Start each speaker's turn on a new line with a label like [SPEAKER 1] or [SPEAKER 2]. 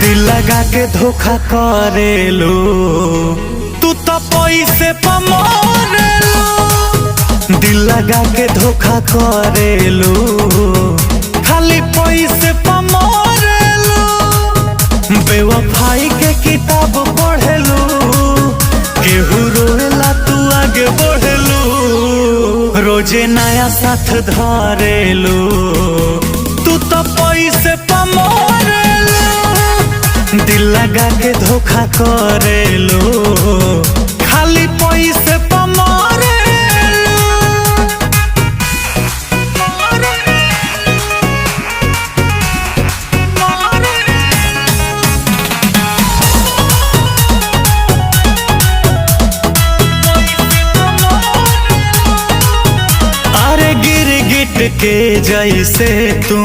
[SPEAKER 1] दिल लगा के धोखा करेलो तू तो पैसे पे मरेलो। दिल लगा के धोखा करेलो खाली पैसे पे मरेलो। बेवफाई के किताब पढ़ेलो केहू रोएला तू आगे बढ़ेलो। रोजे नया साथ धरेलो तू तो पैसे पे मरेलो। दिल लगा के धोखा करेलो खाली पैसे पे मरेलो। अरे गिरगिट के जैसे तू